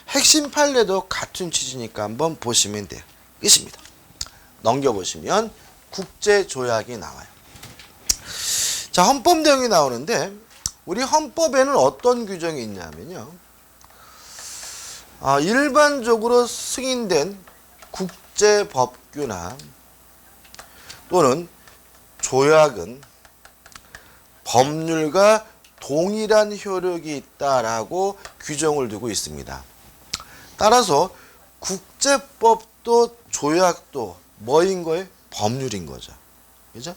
핵심 판례도 같은 취지니까 한번 보시면 돼요. 끝입니다. 넘겨보시면 국제조약이 나와요. 자, 헌법 내용이 나오는데 우리 헌법에는 어떤 규정이 있냐면요. 일반적으로 승인된 국제법규나 또는 조약은 법률과 동일한 효력이 있다라고 규정을 두고 있습니다. 따라서 국제법도 조약도 뭐인 거예요? 법률인 거죠. 그죠?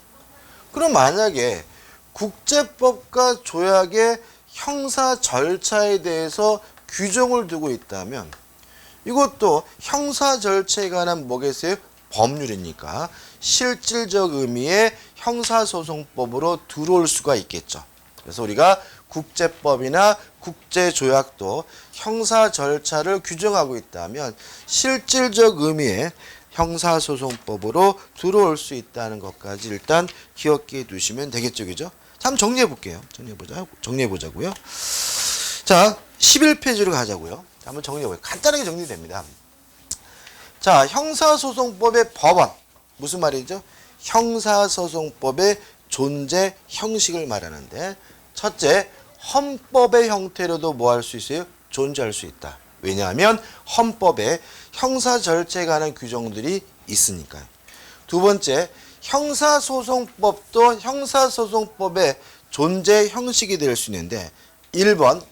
그럼 만약에 국제법과 조약의 형사 절차에 대해서 규정을 두고 있다면 이것도 형사 절차에 관한 뭐겠어요? 법률이니까 실질적 의미의 형사소송법으로 들어올 수가 있겠죠. 그래서 우리가 국제법이나 국제조약도 형사 절차를 규정하고 있다면 실질적 의미의 형사소송법으로 들어올 수 있다는 것까지 일단 기억해 두시면 되겠죠. 그죠? 자, 한번 정리해 볼게요. 정리해 보자고요. 자, 11페이지로 가자고요. 한번 정리해 볼게요. 간단하게 정리됩니다. 자, 형사소송법의 법원. 무슨 말이죠? 형사소송법의 존재 형식을 말하는데 첫째, 헌법의 형태로도 뭐 할 수 있어요? 존재할 수 있다. 왜냐하면 헌법에 형사 절차에 관한 규정들이 있으니까요. 두 번째, 형사소송법도 형사소송법의 존재 형식이 될 수 있는데 1번,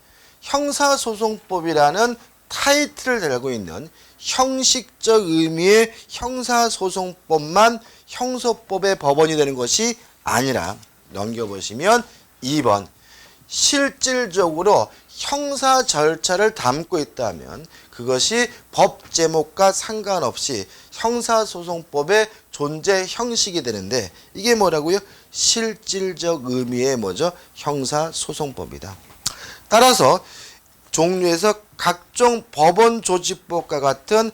형사소송법이라는 타이틀을 달고 있는 형식적 의미의 형사소송법만 형소법의 법원이 되는 것이 아니라 넘겨보시면 2번, 실질적으로 형사 절차를 담고 있다면 그것이 법 제목과 상관없이 형사소송법의 존재 형식이 되는데 이게 뭐라고요? 실질적 의미의 뭐죠? 형사소송법이다. 따라서 종류에서 각종 법원조직법과 같은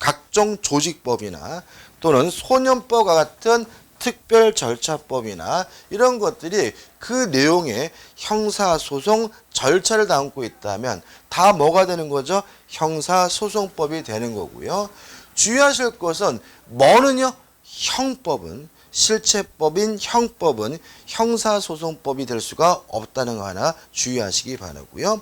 각종 조직법이나 또는 소년법과 같은 특별절차법이나 이런 것들이 그 내용에 형사소송 절차를 담고 있다면 다 뭐가 되는 거죠? 형사소송법이 되는 거고요. 주의하실 것은 뭐는요? 형법은 실체법인 형법은 형사소송법이 될 수가 없다는 거 하나 주의하시기 바라고요.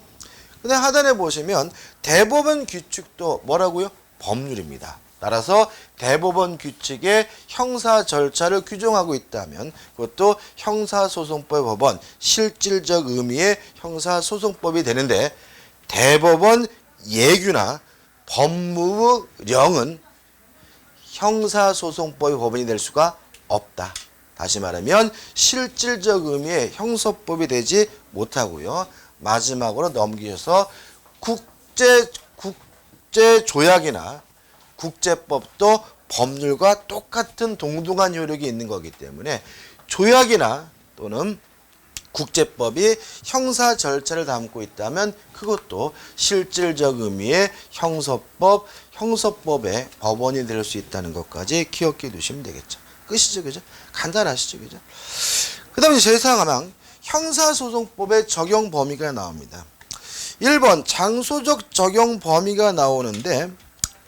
근데 하단에 보시면 대법원 규칙도 뭐라고요? 법률입니다. 따라서 대법원 규칙의 형사 절차를 규정하고 있다면 그것도 형사소송법 법원 실질적 의미의 형사소송법이 되는데 대법원 예규나 법무부령은 형사소송법의 법원이 될 수가 없다. 다시 말하면 실질적 의미의 형사법이 되지 못하고요. 마지막으로 넘기셔서 국제 조약이나 국제법도 법률과 똑같은 동등한 효력이 있는 거기 때문에 조약이나 또는 국제법이 형사 절차를 담고 있다면 그것도 실질적 의미의 형사법의 법원이 될 수 있다는 것까지 기억해 두시면 되겠죠. 끝이죠, 그죠? 간단하시죠, 그죠? 그 다음에 제4항 형사소송법의 적용 범위가 나옵니다. 1번 장소적 적용 범위가 나오는데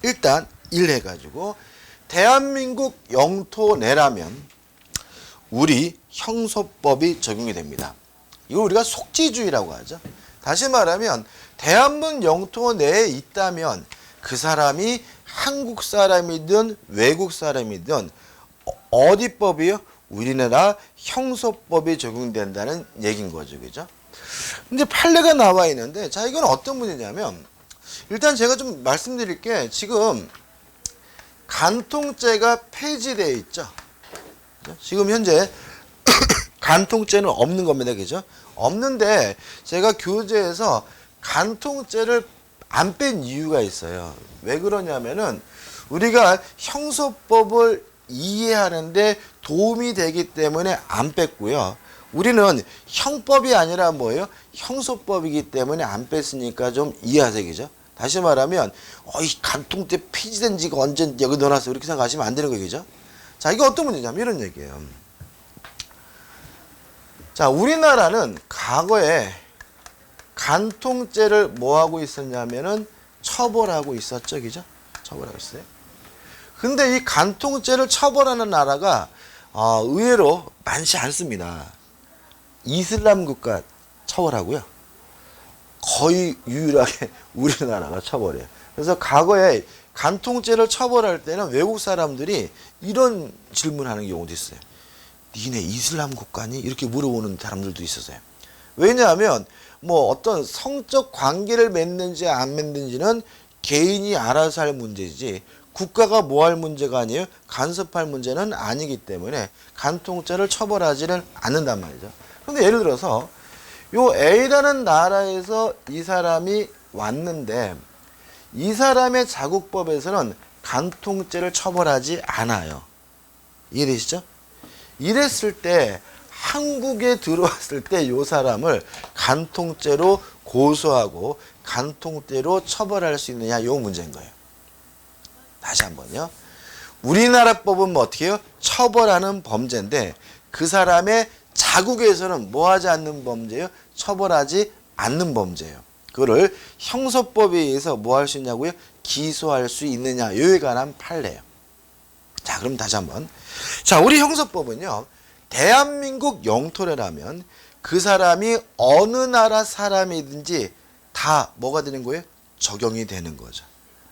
일단 1 해가지고 대한민국 영토 내라면 우리 형소법이 적용이 됩니다. 이걸 우리가 속지주의라고 하죠. 다시 말하면 대한민국 영토 내에 있다면 그 사람이 한국 사람이든 외국 사람이든 어디 법이요? 우리나라 형소법이 적용된다는 얘기인 거죠. 그죠? 근데 판례가 나와 있는데 자 이건 어떤 문제냐면 일단 제가 좀 말씀드릴 게 지금 간통죄가 폐지되어 있죠. 지금 현재 간통죄는 없는 겁니다. 그죠? 없는데 제가 교재에서 간통죄를 안 뺀 이유가 있어요. 왜 그러냐면은 우리가 형소법을 이해하는데 도움이 되기 때문에 안 뺐고요. 우리는 형법이 아니라 뭐예요? 형소법이기 때문에 안 뺐으니까 좀 이해하세요. 그죠? 다시 말하면 이 간통죄 폐지된 지가 언제 여기 넣어놨어 이렇게 생각하시면 안 되는 거예요. 그죠? 자, 이게 어떤 문제냐면 이런 얘기예요. 자, 우리나라는 과거에 간통죄를 뭐 하고 있었냐면은 처벌하고 있었죠. 그죠? 처벌하고 있어요. 근데 이 간통죄를 처벌하는 나라가 의외로 많지 않습니다. 이슬람 국가 처벌하고요. 거의 유일하게 우리나라가 처벌해요. 그래서 과거에 간통죄를 처벌할 때는 외국 사람들이 이런 질문하는 경우도 있어요. 니네 이슬람 국가니? 이렇게 물어보는 사람들도 있었어요. 왜냐하면 뭐 어떤 성적 관계를 맺는지 안 맺는지는 개인이 알아서 할 문제지 국가가 뭐 할 문제가 아니에요. 간섭할 문제는 아니기 때문에 간통죄를 처벌하지는 않는단 말이죠. 그런데 예를 들어서 요 A라는 나라에서 이 사람이 왔는데 이 사람의 자국법에서는 간통죄를 처벌하지 않아요. 이해되시죠? 이랬을 때 한국에 들어왔을 때 이 사람을 간통죄로 고소하고 간통죄로 처벌할 수 있느냐 이 문제인 거예요. 다시 한번요. 우리나라 법은 뭐 어떻게 해요? 처벌하는 범죄인데 그 사람의 자국에서는 뭐 하지 않는 범죄예요? 처벌하지 않는 범죄예요. 그거를 형소법에 의해서 뭐 할 수 있냐고요? 기소할 수 있느냐 요에 관한 판례예요. 자, 그럼 다시 한번. 자, 우리 형소법은요. 대한민국 영토라면 그 사람이 어느 나라 사람이든지 다 뭐가 되는 거예요? 적용이 되는 거죠.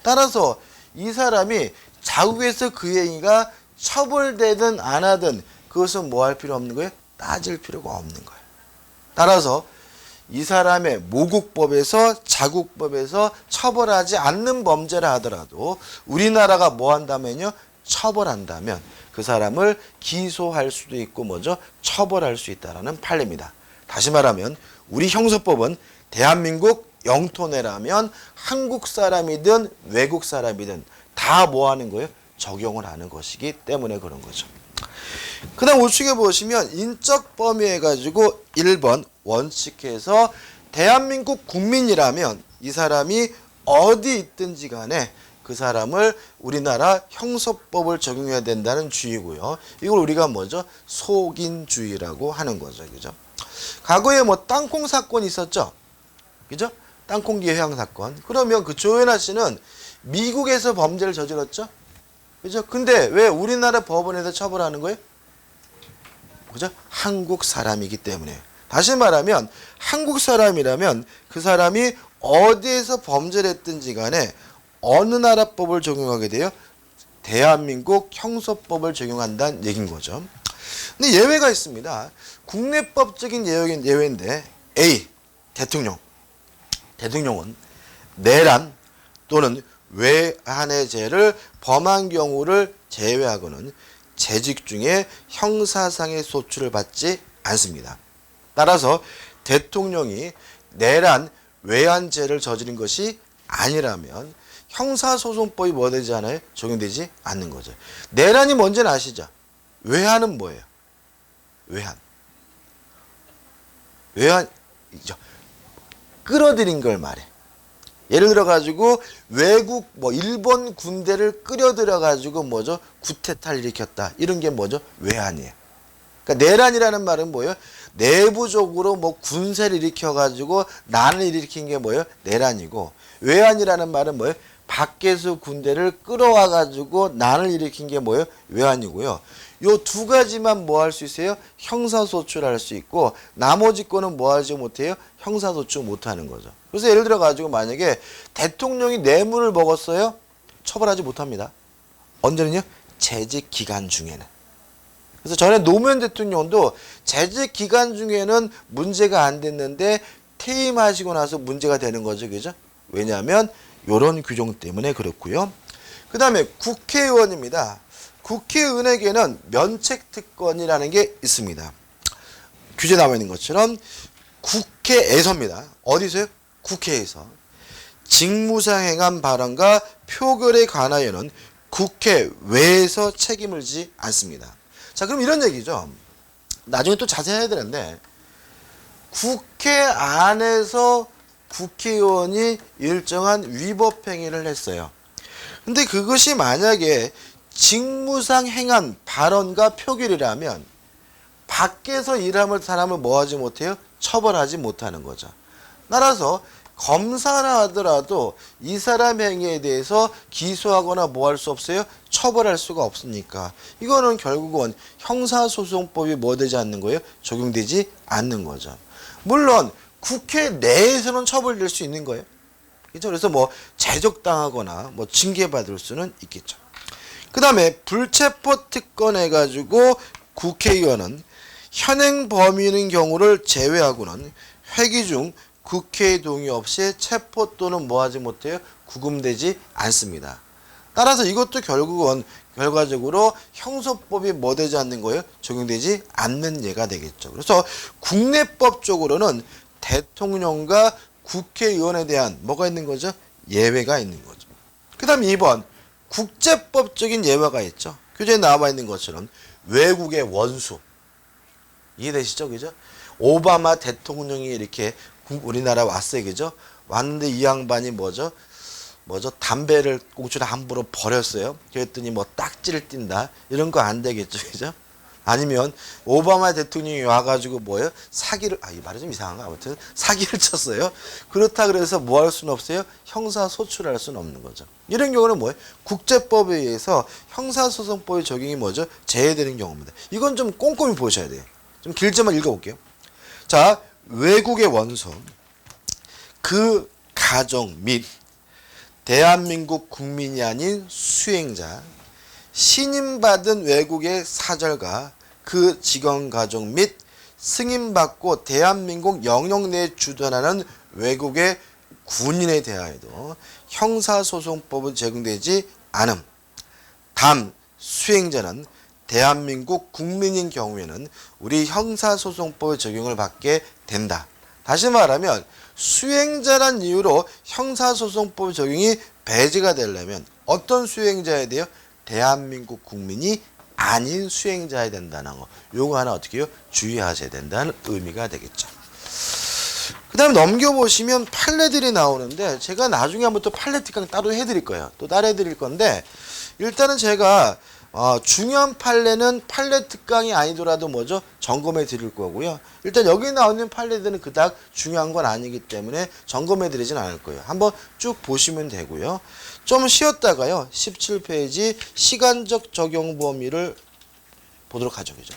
따라서 이 사람이 자국에서 그 행위가 처벌되든 안 하든 그것은 뭐 할 필요 없는 거예요? 따질 필요가 없는 거예요. 따라서 이 사람의 모국법에서 자국법에서 처벌하지 않는 범죄라 하더라도 우리나라가 뭐 한다면요? 처벌한다면 그 사람을 기소할 수도 있고 뭐죠? 처벌할 수 있다는 판례입니다. 다시 말하면 우리 형소법은 대한민국 영토 내라면 한국 사람이든 외국 사람이든 다 뭐 하는 거예요? 적용을 하는 것이기 때문에 그런 거죠. 그 다음 우측에 보시면 인적 범위 해가지고 1번 원칙해서 대한민국 국민이라면 이 사람이 어디 있든지 간에 그 사람을 우리나라 형소법을 적용해야 된다는 주의고요. 이걸 우리가 뭐죠? 속인주의라고 하는 거죠. 그죠? 과거에 뭐 땅콩 사건이 있었죠? 그죠? 땅콩기 회항 사건. 그러면 그 조현아 씨는 미국에서 범죄를 저질렀죠? 그죠? 근데 왜 우리나라 법원에서 처벌하는 거예요? 그죠? 한국 사람이기 때문에. 다시 말하면 한국 사람이라면 그 사람이 어디에서 범죄를 했든지 간에 어느 나라 법을 적용하게 돼요? 대한민국 형소법을 적용한다는 얘기인 거죠. 근데 예외가 있습니다. 국내법적인 예외인데 A. 대통령은 내란 또는 외환의 죄를 범한 경우를 제외하고는 재직 중에 형사상의 소출을 받지 않습니다. 따라서 대통령이 내란 외환죄를 저지른 것이 아니라면 형사소송법이 뭐 되지 않아요? 적용되지 않는 거죠. 내란이 뭔지는 아시죠? 외환은 뭐예요? 외환이죠. 끌어들인 걸 말해. 예를 들어 가지고 외국 일본 군대를 끌어들여 가지고 뭐죠? 구태타를 일으켰다. 이런 게 뭐죠? 외환이에요. 그러니까 내란이라는 말은 뭐예요? 내부적으로 군세를 일으켜 가지고 난을 일으킨 게 뭐예요? 내란이고, 외환이라는 말은 뭐예요? 밖에서 군대를 끌어와 가지고 난을 일으킨 게 뭐예요? 외환이고요. 요 두 가지만 뭐 할 수 있어요? 형사소출할 수 있고, 나머지 거는 뭐 하지 못해요? 형사소출 못하는 거죠. 그래서 예를 들어 가지고 만약에 대통령이 뇌물을 먹었어요? 처벌하지 못합니다. 언제는요? 재직 기간 중에는. 그래서 전에 노무현 대통령도 재직 기간 중에는 문제가 안 됐는데 퇴임하시고 나서 문제가 되는 거죠. 그죠? 왜냐하면 이런 규정 때문에 그렇고요. 그 다음에 국회의원입니다. 국회의원에게는 면책특권이라는 게 있습니다. 규제 나와 있는 것처럼 국회에서입니다. 어디서요? 국회에서. 직무상 행한 발언과 표결에 관하여는 국회 외에서 책임을 지지 않습니다. 자, 그럼 이런 얘기죠. 나중에 또 자세히 해야 되는데, 국회 안에서 국회의원이 일정한 위법 행위를 했어요. 근데 그것이 만약에 직무상 행한 발언과 표결이라면 밖에서 일하는 사람을 뭐 하지 못해요? 처벌하지 못하는 거죠. 따라서 검사나 하더라도 이 사람 행위에 대해서 기소하거나 뭐 할 수 없어요? 처벌할 수가 없으니까 이거는 결국은 형사소송법이 뭐 되지 않는 거예요? 적용되지 않는 거죠. 물론 국회 내에서는 처벌될 수 있는 거예요. 그렇죠? 그래서 제적당하거나 징계받을 수는 있겠죠. 그 다음에 불체포 특권 해가지고 국회의원은 현행 범위인 경우를 제외하고는 회기 중 국회의 동의 없이 체포 또는 뭐 하지 못해요? 구금되지 않습니다. 따라서 이것도 결국은 결과적으로 형소법이 뭐 되지 않는 거예요? 적용되지 않는 예가 되겠죠. 그래서 국내법적으로는 대통령과 국회의원에 대한 뭐가 있는 거죠? 예외가 있는 거죠. 그 다음 2번 국제법적인 예외가 있죠. 교재에 나와 있는 것처럼 외국의 원수. 이해되시죠? 그죠? 오바마 대통령이 이렇게 우리나라 왔어요. 그죠? 왔는데 이 양반이 뭐죠? 담배를 꽁초를 함부로 버렸어요. 그랬더니 딱지를 띈다. 이런 거 안 되겠죠. 그죠? 아니면 오바마 대통령이 와가지고 사기를, 이 말이 좀 이상한가? 아무튼 사기를 쳤어요. 그렇다 그래서 뭐 할 수는 없어요? 형사소출할 수는 없는 거죠. 이런 경우는 뭐예요? 국제법에 의해서 형사소송법의 적용이 뭐죠? 제외되는 경우입니다. 이건 좀 꼼꼼히 보셔야 돼요. 좀 길지만 읽어볼게요. 자, 외국의 원수, 그 가정 및 대한민국 국민이 아닌 수행자, 신임받은 외국의 사절가, 그 직원 가족 및 승인받고 대한민국 영역 내에 주둔하는 외국의 군인에 대하여도 형사소송법은 적용되지 않음. 단 수행자는 대한민국 국민인 경우에는 우리 형사소송법의 적용을 받게 된다. 다시 말하면 수행자란 이유로 형사소송법 적용이 배제가 되려면 어떤 수행자에 대해 대한민국 국민이 아닌 수행자야 된다는 거. 요거 하나 어떻게 해요? 주의하셔야 된다는 의미가 되겠죠. 그 다음에 넘겨보시면 판례들이 나오는데 제가 나중에 한번 또 판례 특강 따로 해드릴 거예요. 또 따로 해드릴 건데 일단은 제가 중요한 판례는 판례 특강이 아니더라도 뭐죠? 점검해 드릴 거고요. 일단 여기 나오는 판례들은 그닥 중요한 건 아니기 때문에 점검해 드리진 않을 거예요. 한번 쭉 보시면 되고요. 좀 쉬었다가요. 17페이지 시간적 적용 범위를 보도록 하죠. 그죠?